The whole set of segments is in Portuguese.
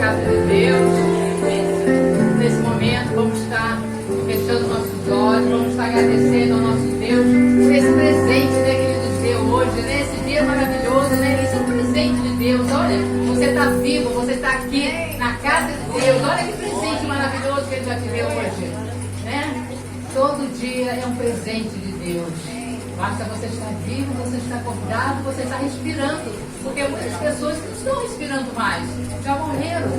casa de Deus. Nesse momento vamos estar fechando nossos olhos, vamos estar agradecendo ao nosso Deus por esse presente, né, que Ele nos deu hoje, né? Esse dia maravilhoso, né? Esse é um presente de Deus. Olha, você está vivo, você está aqui na casa de Deus. Olha que presente maravilhoso que Ele já te deu hoje, né? Todo dia é um presente de Deus. Basta você estar vivo, você estar acordado, você estar respirando. Porque muitas pessoas não estão respirando mais, já morreram.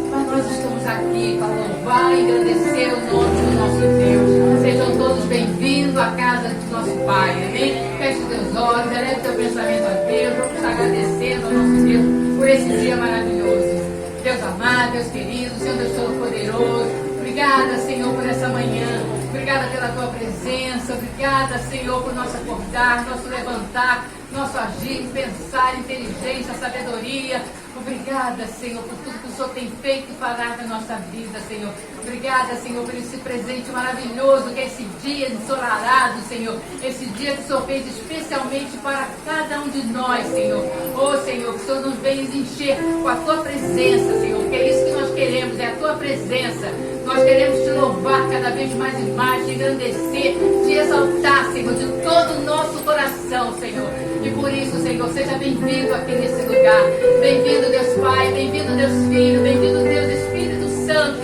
Mas nós estamos aqui para louvar e agradecer o nome do nosso Deus. Sejam todos bem-vindos à casa do nosso Pai. Amém? Feche teus olhos, eleve teu pensamento a Deus. Vamos estar agradecendo ao nosso Deus por esse dia maravilhoso. Deus amado, Deus querido, Senhor Deus Todo-Poderoso. Obrigada, Senhor, por essa manhã. Obrigada pela tua presença. Obrigada, Senhor, por nosso acordar, nosso levantar, nosso agir, pensar, inteligência, sabedoria. Obrigada, Senhor, por tudo que o Senhor tem feito e fará na nossa vida, Senhor. Obrigada, Senhor, por esse presente maravilhoso que é esse dia ensolarado, Senhor. Esse dia que o Senhor fez especialmente para cada um de nós, Senhor. Oh, Senhor, que o Senhor nos venha encher com a tua presença, Senhor. Que é isso que nós queremos, é a tua presença. Nós queremos te louvar cada vez mais e mais, te engrandecer, te exaltar, Senhor, de todo o nosso coração, Senhor. E por isso, Senhor, seja bem-vindo aqui nesse lugar. Bem-vindo, Deus Pai, bem-vindo, Deus Filho, bem-vindo, Deus Espírito Santo.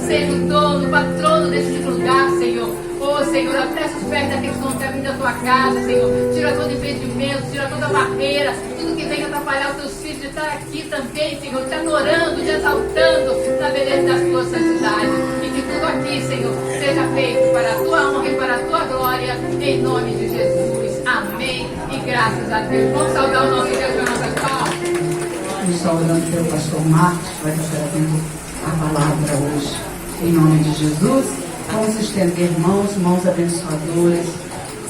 Seja o dono, o patrono deste lugar, Senhor. Oh, Senhor, apressa os pés daqueles que não querem vir da tua casa, Senhor. Tira todo impedimento, tira toda barreira, tudo que venha atrapalhar os teus filhos de estar aqui também, Senhor, te adorando, te exaltando na beleza das tuas santidades. E que tudo aqui, Senhor, seja feito para a tua honra e para a tua glória, em nome de Jesus. Amém. E graças a Deus. Vamos saudar o nosso Deus com nossas palmas. Nos saudando pelo pastor Marcos, vai estar trazendo a palavra hoje. Em nome de Jesus, vamos estender mãos abençoadoras.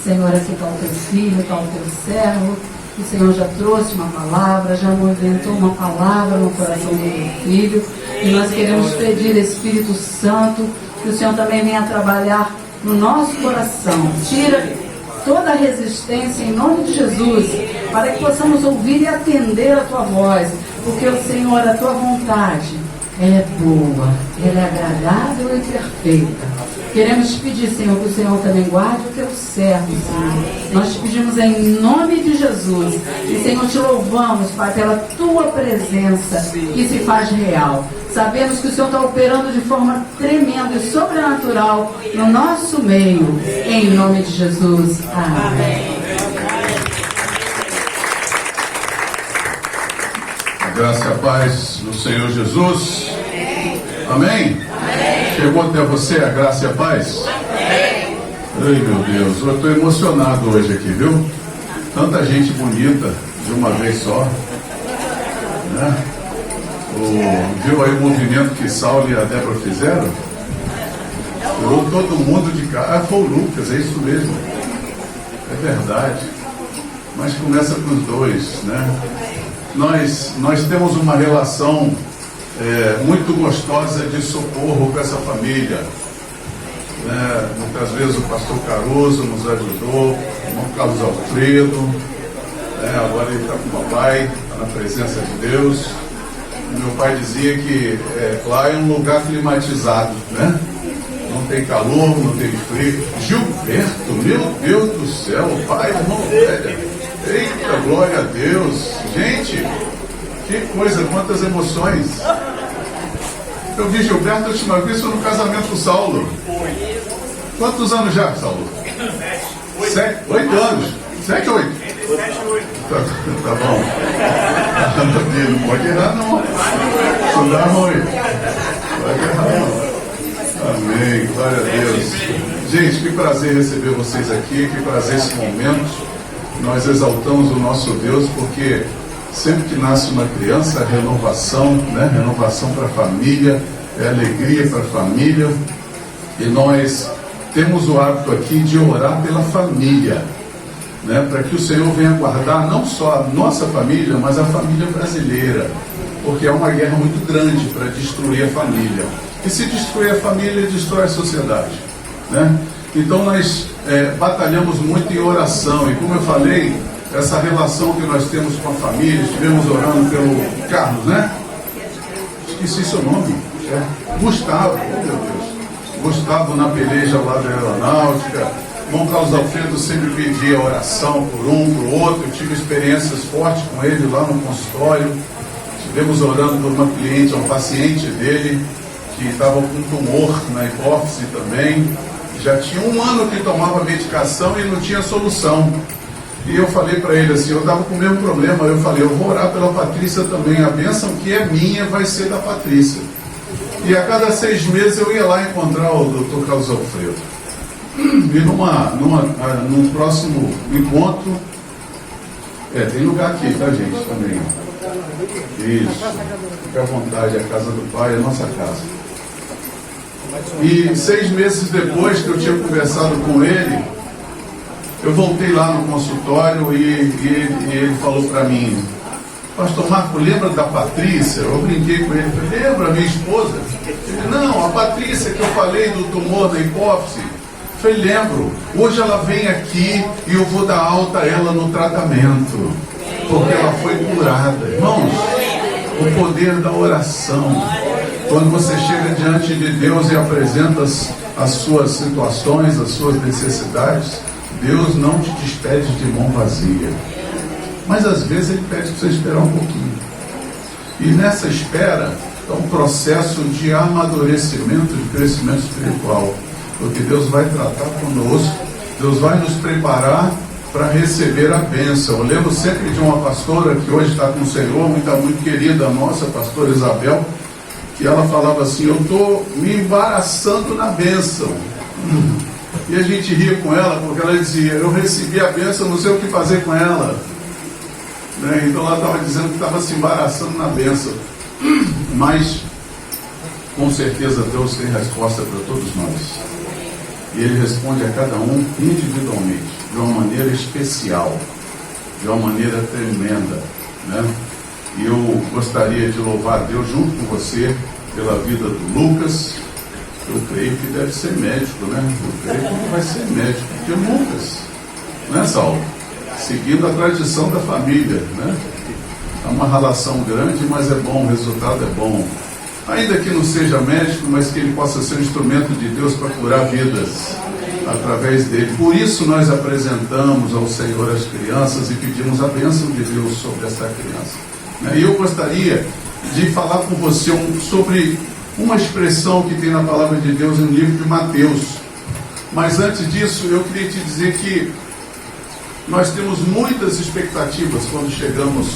Senhor, aqui está o teu filho, está o teu servo. O Senhor já trouxe uma palavra, já movimentou uma palavra no coração do teu filho. E nós queremos pedir, Espírito Santo, que o Senhor também venha trabalhar no nosso coração. Tira toda a resistência em nome de Jesus, para que possamos ouvir e atender a tua voz. Porque o Senhor, a tua vontade, ela é boa, ela é agradável e perfeita. Queremos pedir, Senhor, que o Senhor também guarde o teu servo, Senhor. Nós te pedimos em nome de Jesus. E, Senhor, te louvamos, Pai, pela tua presença que se faz real. Sabemos que o Senhor está operando de forma tremenda e sobrenatural no nosso meio. Em nome de Jesus. Amém. Graça e a paz do Senhor Jesus. Amém? Chegou até você a graça e a paz? Ai, meu Deus, eu estou emocionado hoje aqui, viu? Tanta gente bonita de uma vez só, né? Viu aí o movimento que Saulo e a Débora fizeram? Tirou todo mundo de casa. Ah, foi o Lucas, é isso mesmo. É verdade. Mas começa com os dois, né? Nós temos uma relação muito gostosa de socorro com essa família, né? Muitas vezes o pastor Caruso nos ajudou, o irmão Carlos Alfredo, agora ele está com o papai, está na presença de Deus. Meu pai dizia que lá é um lugar climatizado, né? Não tem calor, não tem frio. Gilberto, meu Deus do céu, pai, irmão, velho. Eita, glória a Deus. Gente, que coisa, quantas emoções. Eu vi Gilberto a última vez foi no casamento do Saulo. Quantos anos já, Saulo? 7, 8 anos. 7 ou 8? 7 ou 8. Tá bom. Não pode errar, não. Isso dá ruim. Pode errar, não. Amém. Glória a Deus. Gente, que prazer receber vocês aqui. Que prazer esse momento. Nós exaltamos o nosso Deus porque sempre que nasce uma criança, é renovação, né? Renovação para a família, é alegria para a família. E nós temos o hábito aqui de orar pela família, né? Para que o Senhor venha guardar não só a nossa família, mas a família brasileira, porque é uma guerra muito grande para destruir a família. E se destruir a família, destrói a sociedade, né? Então nós batalhamos muito em oração. E como eu falei, essa relação que nós temos com a família, estivemos orando pelo Carlos, né? esqueci seu nome. Gustavo, oh meu Deus. Gustavo na peleja lá da aeronáutica. Irmão Carlos Alfredo sempre pedia oração por um, por outro. Eu tive experiências fortes com ele lá no consultório. Estivemos orando por uma cliente, um paciente dele, que estava com tumor na hipófise também. Já tinha 1 ano que tomava medicação e não tinha solução. E eu falei para ele assim, eu estava com o mesmo problema. Eu falei, eu vou orar pela Patrícia também. A bênção que é minha vai ser da Patrícia. E a cada 6 meses eu ia lá encontrar o Dr. Carlos Alfredo. E num próximo encontro, tem lugar aqui, tá, gente? Também. Isso. Fica à vontade, a casa do Pai é a nossa casa. E 6 meses depois que eu tinha conversado com ele, eu voltei lá no consultório e ele falou para mim, Pastor Marco, lembra da Patrícia? Eu brinquei com ele, falei, lembra, minha esposa? Ele, não, a Patrícia que eu falei do tumor da hipófise. Eu falei, lembro, hoje ela vem aqui e eu vou dar alta a ela no tratamento, porque ela foi curada. Irmãos, o poder da oração. Quando você chega diante de Deus e apresenta as suas situações, as suas necessidades, Deus não te despede de mão vazia. Mas às vezes Ele pede para você esperar um pouquinho. E nessa espera é um processo de amadurecimento, de crescimento espiritual. Porque Deus vai tratar conosco, Deus vai nos preparar para receber a bênção. Eu lembro sempre de uma pastora que hoje está com o Senhor, muito querida nossa, a pastora Isabel, que ela falava assim, eu estou me embaraçando na bênção. E a gente ria com ela, porque ela dizia, eu recebi a bênção, não sei o que fazer com ela. Né? Então ela estava dizendo que estava se embaraçando na bênção. Mas, com certeza, Deus tem resposta para todos nós. E Ele responde a cada um individualmente, de uma maneira especial, de uma maneira tremenda. Né? E eu gostaria de louvar a Deus junto com você pela vida do Lucas. Eu creio que deve ser médico, né? Eu creio que vai ser médico, porque Lucas, né, Saulo? Seguindo a tradição da família, né? É uma relação grande, mas é bom, o resultado é bom. Ainda que não seja médico, mas que ele possa ser um instrumento de Deus para curar vidas através dele. Por isso nós apresentamos ao Senhor as crianças e pedimos a bênção de Deus sobre essa criança. E eu gostaria de falar com você sobre uma expressão que tem na palavra de Deus no livro de Mateus. Mas antes disso, eu queria te dizer que nós temos muitas expectativas quando chegamos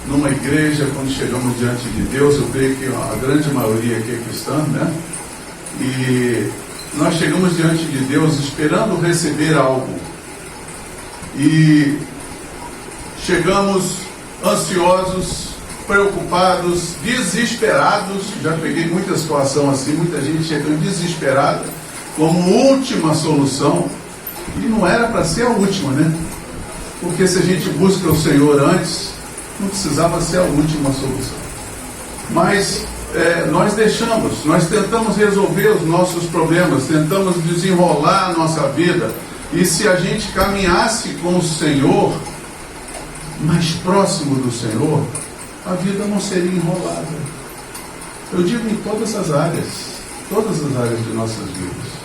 numa igreja, quando chegamos diante de Deus. Eu creio que a grande maioria aqui é cristã, né? E nós chegamos diante de Deus esperando receber algo. E chegamos ansiosos, preocupados, desesperados. Já peguei muita situação assim, muita gente chegando desesperada, como última solução. E não era para ser a última, né? Porque se a gente busca o Senhor antes, não precisava ser a última solução. Mas nós tentamos resolver os nossos problemas, tentamos desenrolar a nossa vida. E se a gente caminhasse com o Senhor, mais próximo do Senhor, a vida não seria enrolada. Eu digo em todas as áreas de nossas vidas.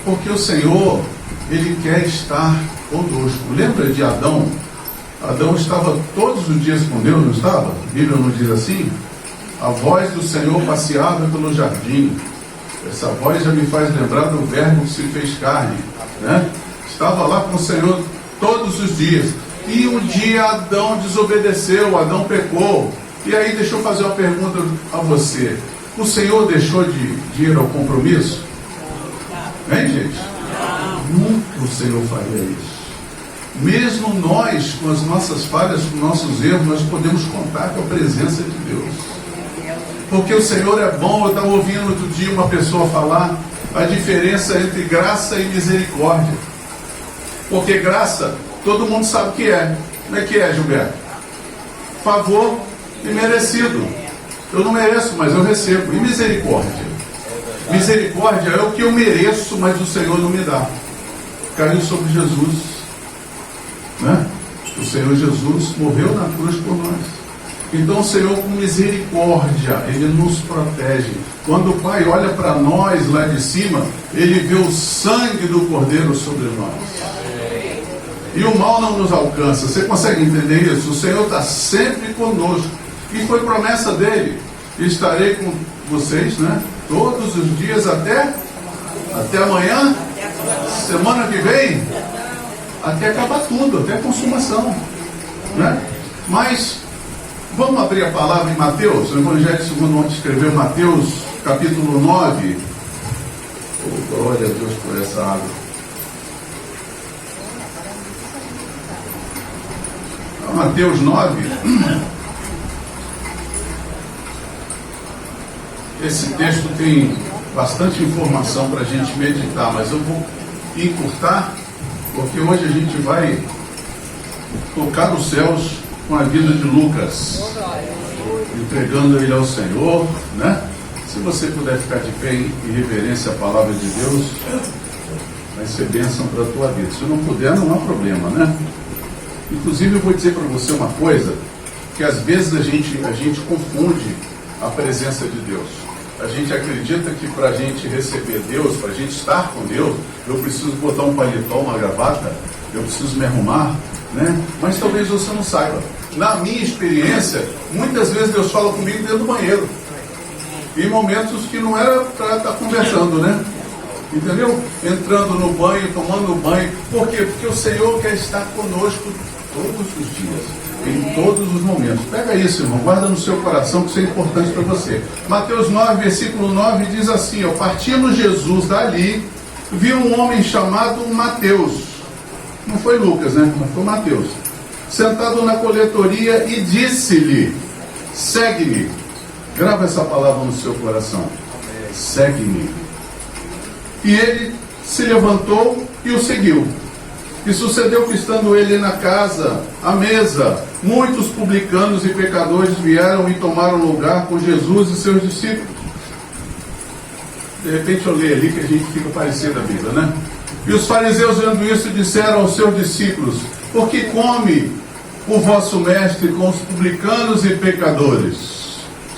Porque o Senhor, Ele quer estar conosco. Lembra de Adão? Adão estava todos os dias com Deus, não estava? A Bíblia não diz assim? A voz do Senhor passeava pelo jardim. Essa voz já me faz lembrar do Verbo que se fez carne, né? Estava lá com o Senhor todos os dias. E um dia Adão desobedeceu, Adão pecou. E aí deixa eu fazer uma pergunta a você. O Senhor deixou de ir ao compromisso? Hein, gente? Nunca o Senhor faria isso. Mesmo nós, com as nossas falhas, com nossos erros, nós podemos contar com a presença de Deus. Porque o Senhor é bom. Eu estava ouvindo outro dia uma pessoa falar a diferença entre graça e misericórdia. Porque graça, todo mundo sabe o que é. Como é que é, Gilberto? Favor imerecido. Eu não mereço, mas eu recebo. E misericórdia? Misericórdia é o que eu mereço, mas o Senhor não me dá. Caiu sobre Jesus, né? O Senhor Jesus morreu na cruz por nós. Então o Senhor, com misericórdia, Ele nos protege. Quando o Pai olha para nós lá de cima, Ele vê o sangue do Cordeiro sobre nós. E o mal não nos alcança. Você consegue entender isso? O Senhor está sempre conosco. E foi promessa dele: estarei com vocês, né, todos os dias até amanhã, semana que vem, até acabar tudo, até a consumação, né? Mas vamos abrir a palavra em Mateus, o Evangelho segundo Marcos escreveu, Mateus capítulo 9. Oh, glória a Deus por essa água. Mateus 9. Esse texto tem bastante informação para a gente meditar, mas eu vou encurtar, porque hoje a gente vai tocar os céus com a vida de Lucas, entregando ele ao Senhor, né? Se você puder ficar de pé em reverência à palavra de Deus, vai ser bênção para a tua vida. Se não puder, não há problema, né? Inclusive, eu vou dizer para você uma coisa, que às vezes a gente confunde a presença de Deus. A gente acredita que para a gente receber Deus, para a gente estar com Deus, eu preciso botar um paletó, uma gravata, eu preciso me arrumar, né? Mas talvez você não saiba. Na minha experiência, muitas vezes Deus fala comigo dentro do banheiro, em momentos que não era para estar conversando, né? Entendeu? Entrando no banho, tomando banho. Por quê? Porque o Senhor quer estar conosco todos os dias, em todos os momentos. Pega isso, irmão, guarda no seu coração, que isso é importante para você. Mateus 9, versículo 9 diz assim, ó: partindo Jesus dali, viu um homem chamado Mateus. Não foi Lucas, né? Mas foi Mateus. Sentado na coletoria e disse-lhe: segue-me. Grava essa palavra no seu coração. Segue-me. E ele se levantou e o seguiu. E sucedeu que, estando ele na casa, à mesa, muitos publicanos e pecadores vieram e tomaram lugar com Jesus e seus discípulos. De repente eu leio ali que a gente fica parecido a Bíblia, né? E os fariseus, vendo isso, disseram aos seus discípulos: por que come o vosso mestre com os publicanos e pecadores?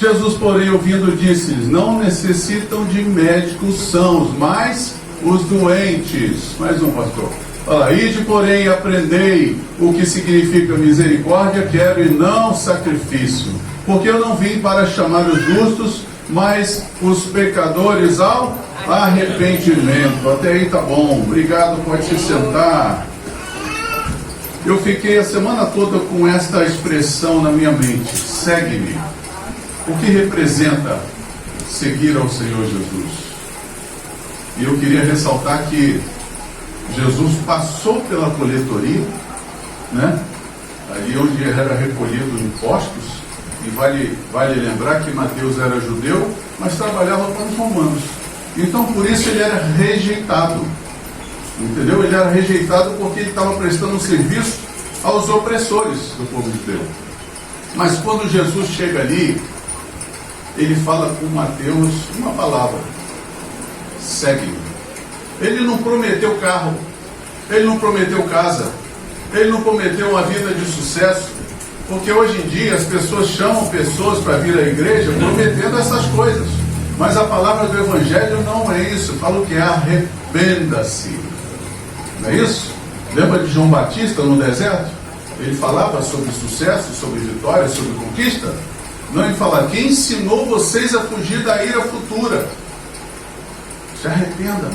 Jesus, porém, ouvindo, disse-lhes: não necessitam de médicos sãos, mas os doentes. Mais um, pastor. Olha, ide, porém, aprendei o que significa misericórdia, quero, e não sacrifício. Porque eu não vim para chamar os justos, mas os pecadores ao arrependimento. Até aí tá bom, obrigado, pode se sentar. Eu fiquei a semana toda com esta expressão na minha mente: segue-me. O que representa seguir ao Senhor Jesus? E eu queria ressaltar que Jesus passou pela coletoria, né? Ali onde era recolhido impostos, e vale lembrar que Mateus era judeu, mas trabalhava para os romanos. Então por isso ele era rejeitado, entendeu? Ele era rejeitado porque ele estava prestando um serviço aos opressores do povo judeu. Mas quando Jesus chega ali, ele fala com Mateus uma palavra: segue-me. Ele não prometeu carro, ele não prometeu casa, ele não prometeu uma vida de sucesso, porque hoje em dia as pessoas chamam pessoas para vir à igreja prometendo essas coisas, mas a palavra do Evangelho não é isso. Fala o que é: arrependa-se. Não é isso? Lembra de João Batista no deserto? Ele falava sobre sucesso, sobre vitória, sobre conquista. Não, ele fala: quem ensinou vocês a fugir da ira futura? Se arrependa.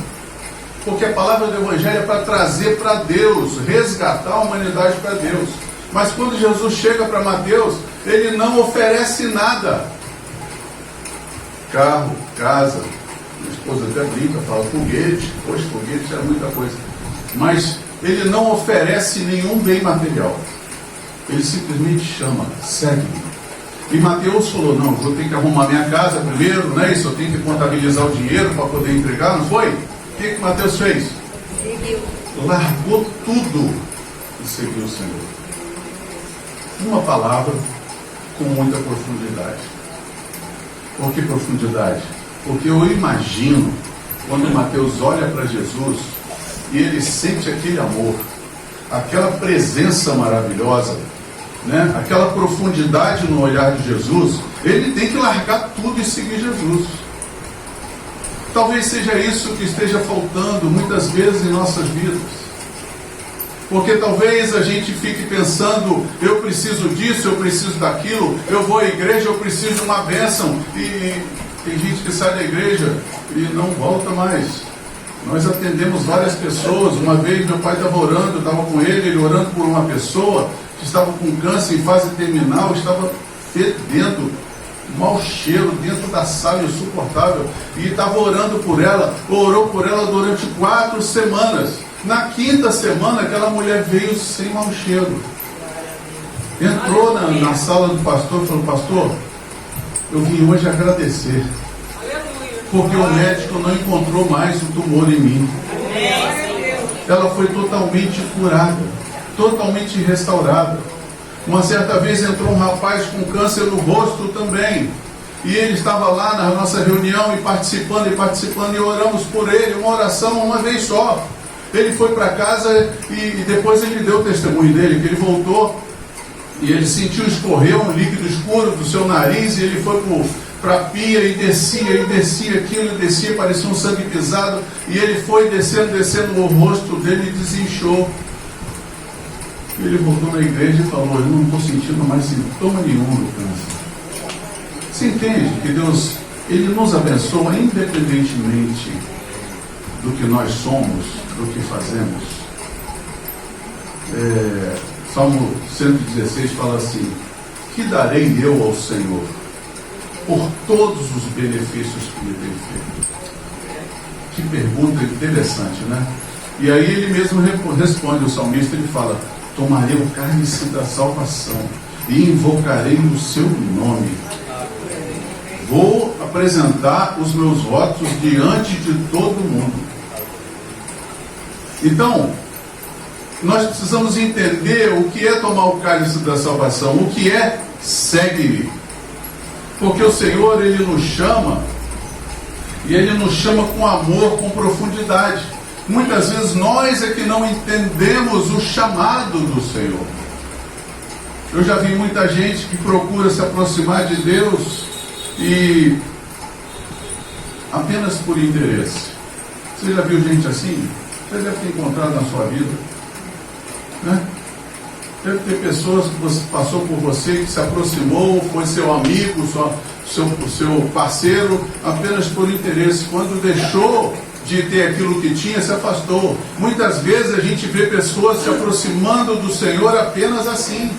Porque a palavra do Evangelho é para trazer para Deus, resgatar a humanidade para Deus. Mas quando Jesus chega para Mateus, ele não oferece nada. Carro, casa, minha esposa até brinca, fala foguete. Hoje foguete é muita coisa. Mas ele não oferece nenhum bem material. Ele simplesmente chama: segue-me. E Mateus falou: não, eu tenho que arrumar minha casa primeiro, né? Isso, eu tenho que contabilizar o dinheiro para poder entregar, não foi? O que Mateus fez? Seguiu. Largou tudo e seguiu o Senhor. Uma palavra com muita profundidade. Por que profundidade? Porque eu imagino quando Mateus olha para Jesus e ele sente aquele amor, aquela presença maravilhosa, né, aquela profundidade no olhar de Jesus, ele tem que largar tudo e seguir Jesus. Talvez seja isso que esteja faltando muitas vezes em nossas vidas. Porque talvez a gente fique pensando, eu preciso disso, eu preciso daquilo, eu vou à igreja, eu preciso de uma bênção. E tem gente que sai da igreja e não volta mais. Nós atendemos várias pessoas. Uma vez meu pai estava orando, eu estava com ele orando por uma pessoa que estava com câncer em fase terminal, estava fedendo, mau cheiro dentro da sala, insuportável, e estava orando por ela, orou por ela durante 4 semanas. Na 5ª semana, aquela mulher veio sem mau cheiro. Entrou na sala do pastor e falou: pastor, eu vim hoje agradecer, porque o médico não encontrou mais o tumor em mim. Ela foi totalmente curada, totalmente restaurada. Uma certa vez entrou um rapaz com câncer no rosto também, e ele estava lá na nossa reunião e participando, e oramos por ele, uma oração uma vez só. Ele foi para casa e depois ele deu o testemunho dele, que ele voltou e ele sentiu escorrer um líquido escuro do seu nariz, e ele foi para a pia e descia aquilo, descia, parecia um sangue pisado, e ele foi descendo, o rosto dele desinchou. Ele voltou na igreja e falou: eu não estou sentindo mais sintoma nenhum do câncer. Você entende que Deus, Ele nos abençoa independentemente do que nós somos, do que fazemos. Salmo 116 fala assim: que darei eu ao Senhor por todos os benefícios que Ele tem feito? Que pergunta interessante, né? E aí ele mesmo responde, o salmista, ele fala: tomarei o cálice da salvação e invocarei o seu nome. Vou apresentar os meus votos diante de todo mundo. Então, nós precisamos entender o que é tomar o cálice da salvação, o que é segue-me. Porque o Senhor, Ele nos chama, e Ele nos chama com amor, com profundidade. Muitas vezes nós é que não entendemos o chamado do Senhor. Eu já vi muita gente que procura se aproximar de Deus e apenas por interesse. Você já viu gente assim? Você deve ter encontrado na sua vida, né? Deve ter pessoas que você passou por você, que se aproximou, foi seu amigo, seu parceiro, apenas por interesse. Quando deixou de ter aquilo que tinha, se afastou. Muitas vezes a gente vê pessoas se aproximando do Senhor apenas assim.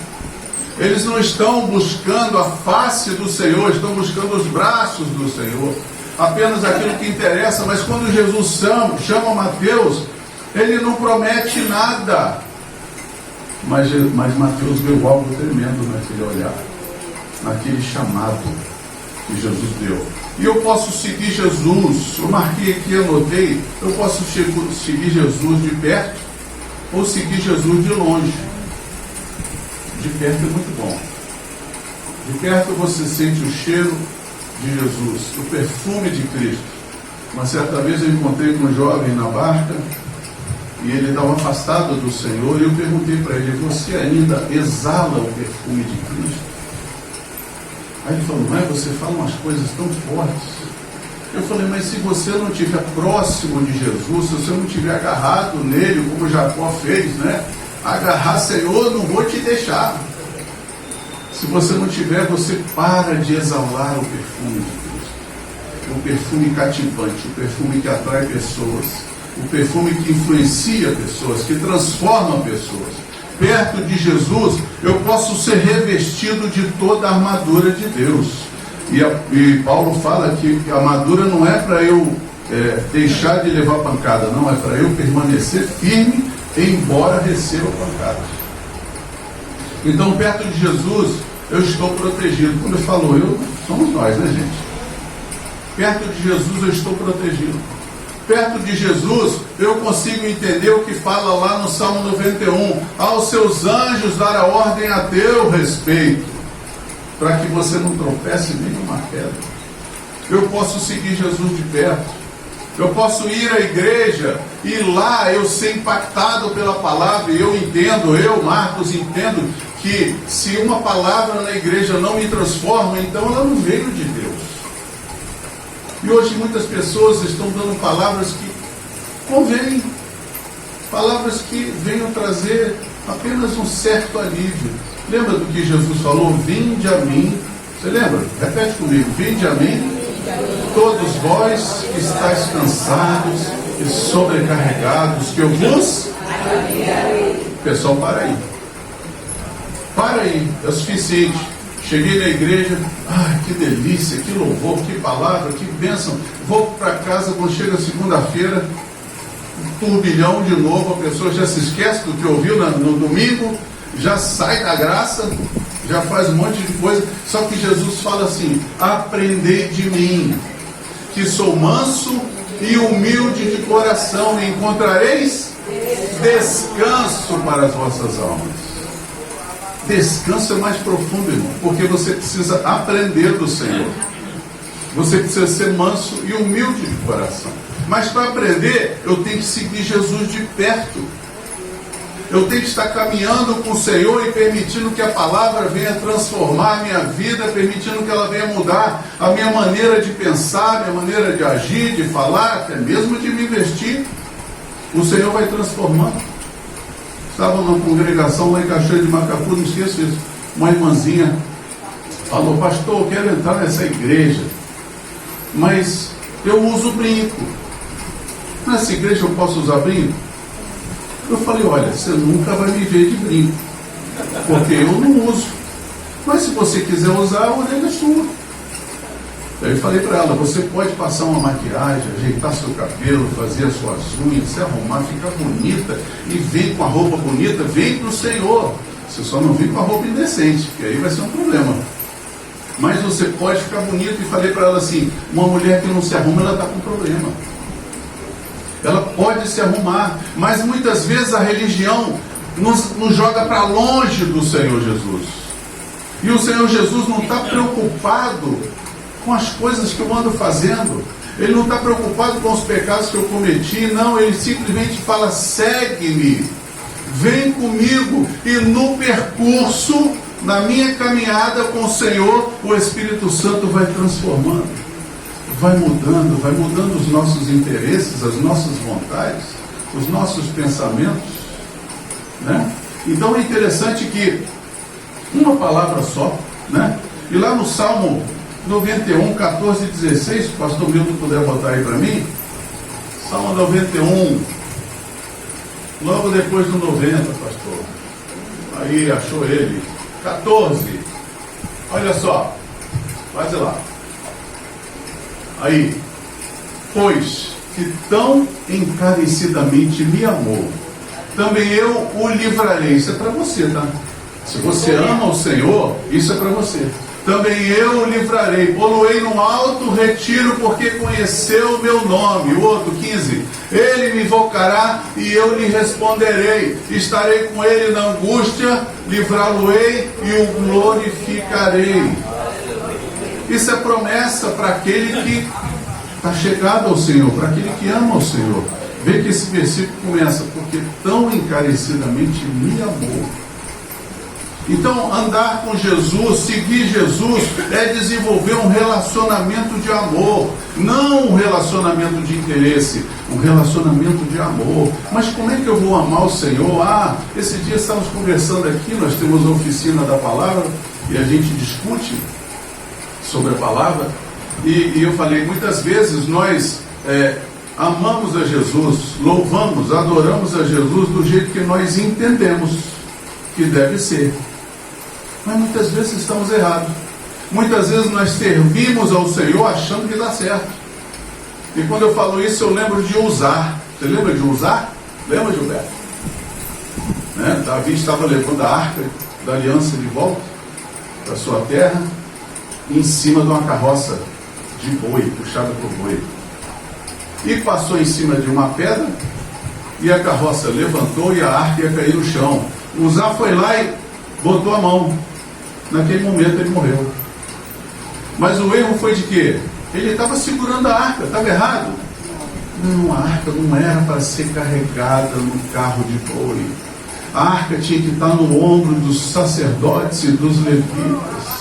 Eles não estão buscando a face do Senhor, estão buscando os braços do Senhor, apenas aquilo que interessa. Mas quando Jesus chama Mateus, ele não promete nada, mas Mateus viu algo tremendo naquele olhar, naquele chamado que Jesus deu. E eu posso seguir Jesus, eu marquei aqui, anotei, eu posso seguir Jesus de perto ou seguir Jesus de longe. De perto é muito bom. De perto você sente o cheiro de Jesus, o perfume de Cristo. Uma certa vez eu encontrei com um jovem na barca e ele estava afastado do Senhor, e eu perguntei para ele: você ainda exala o perfume de Cristo? Aí ele falou: mas você fala umas coisas tão fortes. Eu falei: mas se você não estiver próximo de Jesus, se você não estiver agarrado nele, como Jacó fez, né? Agarrar, Senhor, não vou te deixar. Se você não tiver, você para de exalar o perfume de Cristo. O perfume cativante, o perfume que atrai pessoas, o perfume que influencia pessoas, que transforma pessoas. Perto de Jesus, eu posso ser revestido de toda a armadura de Deus. E Paulo fala que a armadura não é para eu deixar de levar pancada, não, é para eu permanecer firme, embora receba pancadas. Então, perto de Jesus, eu estou protegido. Quando ele falou, somos nós, né, gente? Perto de Jesus, eu estou protegido. Perto de Jesus, eu consigo entender o que fala lá no Salmo 91. Aos seus anjos dar a ordem a teu respeito, para que você não tropece nem numa queda. Eu posso seguir Jesus de perto. Eu posso ir à igreja e lá eu ser impactado pela palavra, e eu entendo, Marcos, entendo que se uma palavra na igreja não me transforma, então ela não veio de Deus. E hoje muitas pessoas estão dando palavras que convêm, palavras que venham trazer apenas um certo alívio. Lembra do que Jesus falou? Vinde a mim. Você lembra? Repete comigo. Vinde a mim, todos vós que estáis cansados e sobrecarregados, que eu vos... Pessoal, para aí. Para aí, é o suficiente. Cheguei na igreja, que delícia, que louvor, que palavra, que bênção. Vou para casa, quando chega segunda-feira, um turbilhão de novo, a pessoa já se esquece do que ouviu no domingo, já sai da graça, já faz um monte de coisa. Só que Jesus fala assim: aprendei de mim, que sou manso e humilde de coração, e encontrareis descanso para as vossas almas. Descanso é mais profundo, irmão, porque você precisa aprender do Senhor. Você precisa ser manso e humilde de coração. Mas para aprender, eu tenho que seguir Jesus de perto. Eu tenho que estar caminhando com o Senhor e permitindo que a palavra venha transformar a minha vida, permitindo que ela venha mudar a minha maneira de pensar, a minha maneira de agir, de falar, até mesmo de me vestir. O Senhor vai transformando. Estava numa congregação lá em Cachoeira de Macapu, não esqueço isso. Uma irmãzinha falou: pastor, eu quero entrar nessa igreja, mas eu uso brinco. Nessa igreja eu posso usar brinco? Eu falei: olha, você nunca vai me ver de brinco, porque eu não uso. Mas se você quiser usar, a orelha é sua. Aí eu falei para ela: você pode passar uma maquiagem, ajeitar seu cabelo, fazer as suas unhas, se arrumar, ficar bonita, e vem com a roupa bonita, vem para o Senhor. Você só não vem com a roupa indecente, que aí vai ser um problema. Mas você pode ficar bonito. E falei para ela assim: uma mulher que não se arruma, ela está com problema. Ela pode se arrumar, mas muitas vezes a religião nos joga para longe do Senhor Jesus. E o Senhor Jesus não está preocupado com as coisas que eu ando fazendo. Ele não está preocupado com os pecados que eu cometi. Não, ele simplesmente fala: segue-me, vem comigo. E no percurso, na minha caminhada com o Senhor, o Espírito Santo vai transformando, vai mudando os nossos interesses, as nossas vontades, os nossos pensamentos, né? Então é interessante que uma palavra só, né? E lá no Salmo 91, 14 e 16, se o pastor Milton puder botar aí para mim, Salmo 91, logo depois do 90, pastor, aí achou ele, 14, olha só, faz lá, aí: pois que tão encarecidamente me amou, também eu o livrarei. Isso é para você, tá? Se você ama o Senhor, isso é para você. Também eu o livrarei, pô-lo-ei num alto retiro, porque conheceu o meu nome. O outro, 15, ele me invocará e eu lhe responderei, estarei com ele na angústia, livrá-lo-ei e o glorificarei. Isso é promessa para aquele que está chegado ao Senhor, para aquele que ama o Senhor. Vê que esse versículo começa: porque tão encarecidamente me amou. Então, andar com Jesus, seguir Jesus, é desenvolver um relacionamento de amor, não um relacionamento de interesse, um relacionamento de amor. Mas como é que eu vou amar o Senhor? Esse dia estamos conversando aqui, nós temos a oficina da palavra e a gente discute sobre a palavra, e eu falei: muitas vezes nós amamos a Jesus, louvamos, adoramos a Jesus do jeito que nós entendemos que deve ser. Mas muitas vezes estamos errados. Muitas vezes nós servimos ao Senhor achando que dá certo. E quando eu falo isso, eu lembro de usar. Você lembra de usar? Lembra, Gilberto? Né? Davi estava levando a arca da aliança de volta para sua terra, em cima de uma carroça de boi, puxada por boi. E passou em cima de uma pedra, e a carroça levantou e a arca ia cair no chão. Uzá foi lá e botou a mão. Naquele momento ele morreu. Mas o erro foi de quê? Ele estava segurando a arca, estava errado. Não, a arca não era para ser carregada no carro de boi. A arca tinha que estar no ombro dos sacerdotes e dos levitas.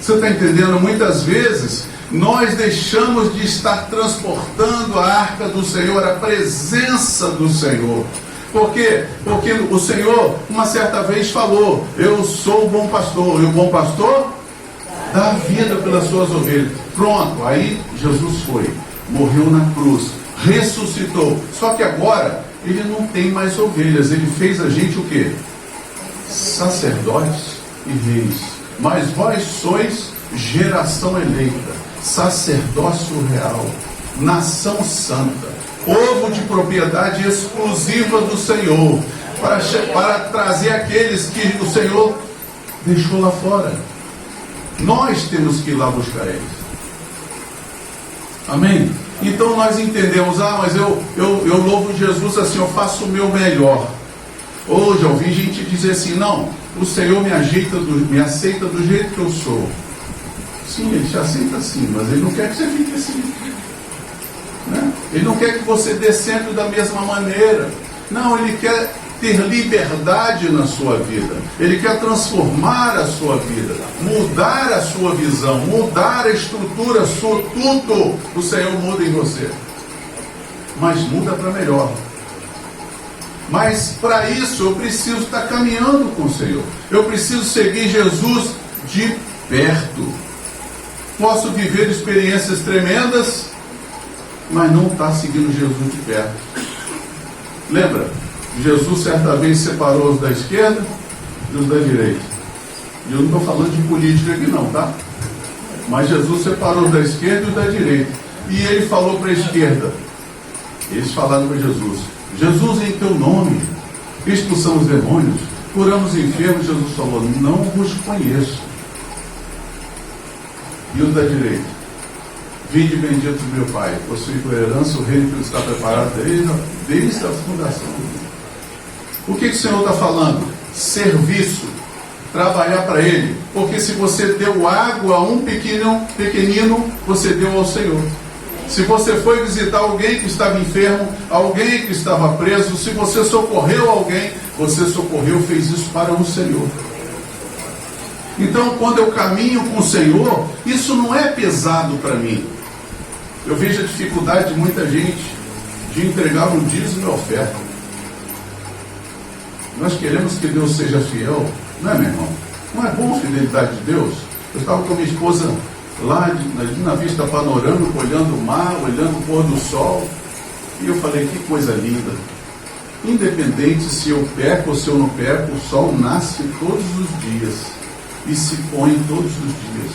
Você está entendendo? Muitas vezes nós deixamos de estar transportando a arca do Senhor, a presença do Senhor. Por quê? Porque o Senhor, uma certa vez, falou: eu sou o bom pastor, e o bom pastor dá vida pelas suas ovelhas. Pronto, aí Jesus foi, morreu na cruz, ressuscitou. Só que agora ele não tem mais ovelhas. Ele fez a gente o quê? Sacerdotes e reis. Mas vós sois geração eleita, sacerdócio real, nação santa, povo de propriedade exclusiva do Senhor, para trazer aqueles que o Senhor deixou lá fora. Nós temos que ir lá buscar eles. Amém? Então nós entendemos: mas eu louvo Jesus assim, eu faço o meu melhor. Hoje eu ouvi gente dizer assim: não, o Senhor me aceita do jeito que eu sou. Sim, Ele te aceita assim, mas Ele não quer que você fique assim, né? Ele não quer que você dê sempre da mesma maneira. Não, Ele quer ter liberdade na sua vida. Ele quer transformar a sua vida, mudar a sua visão, mudar a estrutura sua, tudo o Senhor muda em você. Mas muda para melhor. Mas para isso eu preciso estar caminhando com o Senhor. Eu preciso seguir Jesus de perto. Posso viver experiências tremendas, mas não estar seguindo Jesus de perto. Lembra? Jesus certa vez separou os da esquerda e os da direita. E eu não estou falando de política aqui não, tá? Mas Jesus separou os da esquerda e os da direita. E ele falou para a esquerda. Eles falaram para Jesus: Jesus, em teu nome expulsamos demônios, curamos enfermos. Jesus falou: não vos conheço. E os da direita: vinde bendito do meu Pai, possui por herança o reino que está preparado desde a fundação do mundo. O que o Senhor está falando? Serviço, trabalhar para Ele. Porque se você deu água a um pequenino, você deu ao Senhor. Se você foi visitar alguém que estava enfermo, alguém que estava preso, se você socorreu alguém, você socorreu, fez isso para o Senhor. Então, quando eu caminho com o Senhor, isso não é pesado para mim. Eu vejo a dificuldade de muita gente de entregar um dízimo e oferta. Nós queremos que Deus seja fiel, não é, meu irmão? Não é bom a fidelidade de Deus? Eu estava com a minha esposa lá na vista panorâmica, olhando o mar, olhando o pôr do sol, e eu falei: que coisa linda. Independente se eu peco ou se eu não peco, o sol nasce todos os dias e se põe todos os dias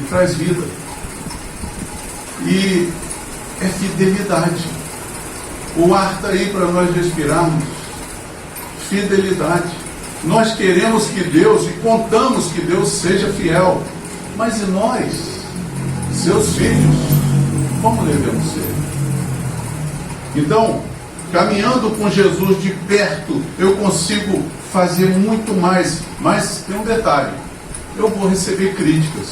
e traz vida. E é fidelidade. O ar está aí para nós respirarmos. Fidelidade. Nós queremos que Deus, e contamos que Deus seja fiel, mas e nós, seus filhos, como devemos ser? Então, caminhando com Jesus de perto, eu consigo fazer muito mais. Mas tem um detalhe: eu vou receber críticas.